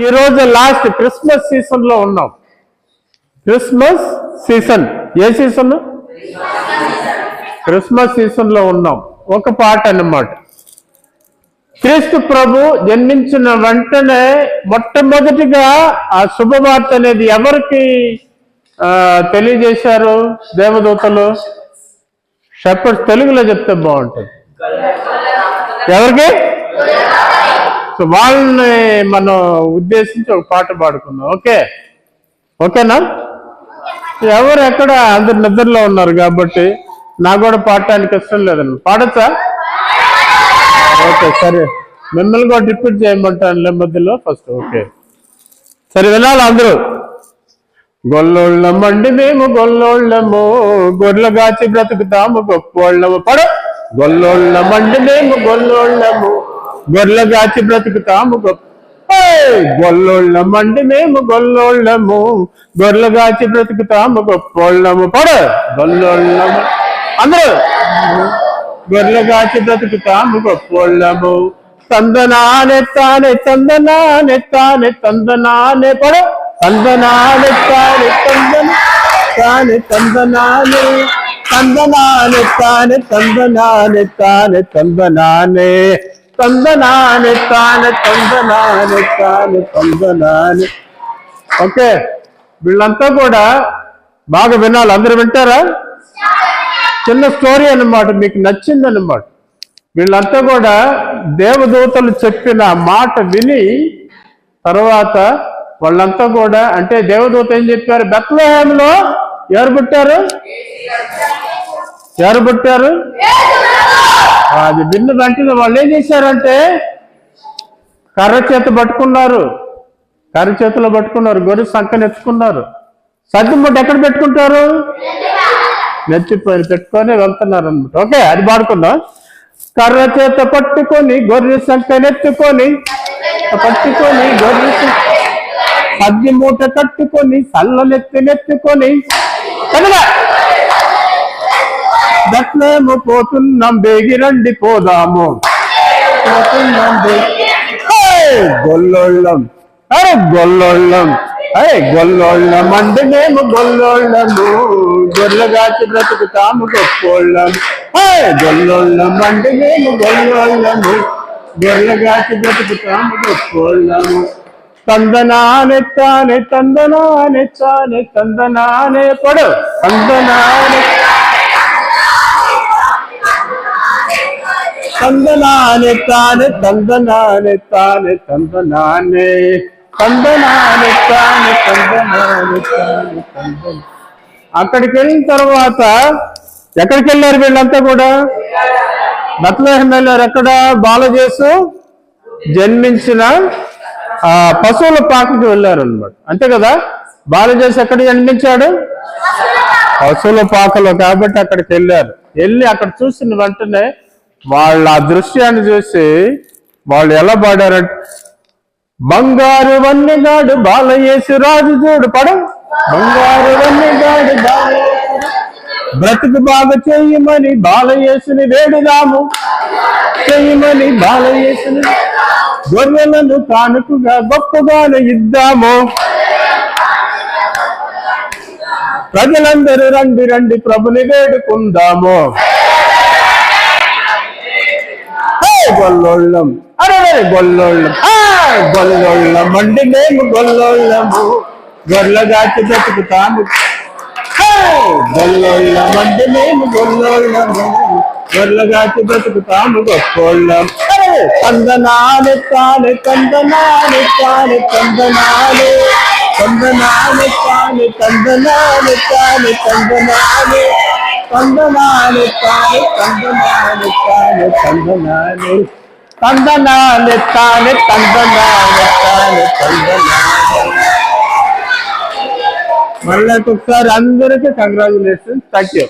ఈ రోజు last Christmas season లో ఉన్నాం. క్రిస్మస్ సీజన్ ఏ సీజన్? క్రిస్మస్ సీజన్ లో ఉన్నాం. ఒక పాట అన్నమాట. క్రీస్తు ప్రభు జన్మించిన వెంటనే మొట్టమొదటిగా ఆ శుభవార్త అనేది ఎవరికి తెలియజేశారు దేవదూతలు? షెపర్డ్స్. తెలుగులో చెప్తే బాగుంటుంది. ఎవరికి? సో వాళ్ళని మనం ఉద్దేశించి ఒక పాట పాడుకుందాం. ఓకేనా? ఎవరు ఎక్కడ అందరు నిద్రలో ఉన్నారు కాబట్టి నాకు కూడా పాడటానికి ఇష్టం లేదండి. పాడచ్చా? ఓకే, సరే. మిమ్మల్ని కూడా రిపీట్ చేయమంటాను మధ్యలో ఫస్ట్. ఓకే, సరే, వినాలి అందరూ. గొల్లోళ్ళమండి మేము గొల్లోళ్ళము, గొర్రెలుగాచి బ్రతుకుతాము గొప్పోళ్ళము. పడ. గొల్లోళ్ళమండి మేము గొల్లోళ్ళము, గొర్రెలుగాచి బ్రతుకుతాము గొప్ప. గొల్లోళ్ళమండి మేము గొల్లోళ్ళము, గొర్రెలుగాచి బ్రతుకుతాము గొప్పోళ్ళము. పడ. గొల్లోళ్ళము అందరూ. గొర్రెలుగాచి బ్రతుకుతాము గొప్పోళ్ళము. తందనానే తానే తందనానే తానే తందనానే. పడ. తందనానే తానే తందనానే తందనానే తందనానే తానే తందనానే తానే తందనానే తందనానే తానే తందనానే తానే తందనానే. ఓకే, వీళ్ళంతా కూడా బాగా వినాలి. అందరూ వింటారా? చిన్న స్టోరీ అన్నమాట, మీకు నచ్చిందన్నమాట. వీళ్ళంతా కూడా దేవదూతలు చెప్పిన మాట విని తర్వాత వాళ్ళంతా కూడా, అంటే దేవదూత ఏం చెప్పారు? బెత్లెహేములో ఎవరు పుట్టారు? అది విన్న వెంటనే వాళ్ళు ఏం చేశారంటే కర్ర చేతిలో పట్టుకున్నారు, గొర్రె సంకని ఎత్తుకున్నారు. సద్ది ముట్ట ఎక్కడ పెట్టుకుంటారు? నెత్తిపైన పెట్టుకొని వెళ్తున్నారు అనమాట. ఓకే, అది పాడుకుందాం. కర్ర చేత పట్టుకొని గొర్రె సంకనెత్తుకొని గొర్రె సద్ది మూట కట్టుకొని సల్లనెత్తుకొని బెత్లెహేము పోతున్నాం, బేగిరండి పోదాము. గొల్లోళ్ళం, అరే గొల్లోళ్ళం, గొల్లోళ్ళమండి మేము గొల్లోళ్ళము, గొర్రెలుగాచి బ్రతుకుతాము గొప్పోళ్ళం. గొల్లోళ్ళమండి మేము గొల్లోళ్ళము, గొర్రెలుగాచి బ్రతుకుతాము గొప్పోళ్ళము. తందనానే తానే తందనానే తానే తందనానే. పడు. తందనానే తందనానే తానే తందనానే తానే తందనానే తందనానే తానే తందనానే తానే తందనానే. అక్కడికి వెళ్ళిన తర్వాత ఎక్కడికి వెళ్ళారు వీళ్ళంతా కూడా? బెత్లెహేము వెళ్ళారు. ఎక్కడ? బాలయేసు జన్మించిన పశువుల పాకకి వెళ్ళారు అనమాట. అంతే కదా? బాలయేసు ఎక్కడ జన్మించాడు? పశువుల పాకలో, కాబట్టి అక్కడికి వెళ్ళారు. వెళ్ళి అక్కడ చూసిన వెంటనే వాళ్ళ ఆ దృశ్యాన్ని చూసి వాళ్ళు ఎలా పాడారంటే, బంగారు వన్నెగాడు బాలయేసు రాజు చూడు. పడ. బంగారు వన్నెగాడు బ్రతుకు బాగా చెయ్యమని బాలయేసుని వేడుదాము, చెయ్యమని బాలయేసుని. గొర్రెలను కానుకగా గొప్పగాను ఇద్దాము. ప్రజలందరూ రండి రండి ప్రభుని వేడుకుందాము. గొల్లోళ్ళం, అరే గొల్లోళ్ళం, గొల్లోళ్ళమండి మేము గొల్లోళ్ళము, గొర్రెలుగాచి బ్రతుకుతాము. గొల్లోళ్ళమండి మేము గొల్లోళ్ళము, గొర్రెలుగాచి బ్రతుకుతాము గొప్పోళ్ళం. తందనానే తానే తందనానే తానే తందనానే తందనానే తానే తందనానే తానే తందనానే తందనానే తానే తందనానే తానే తందనానే తందనానే తానే తందనానే తానే తందనానే. మళ్ళీ ఒకసారి అందరికీ కంగ్రాచులేషన్స్. Thank you.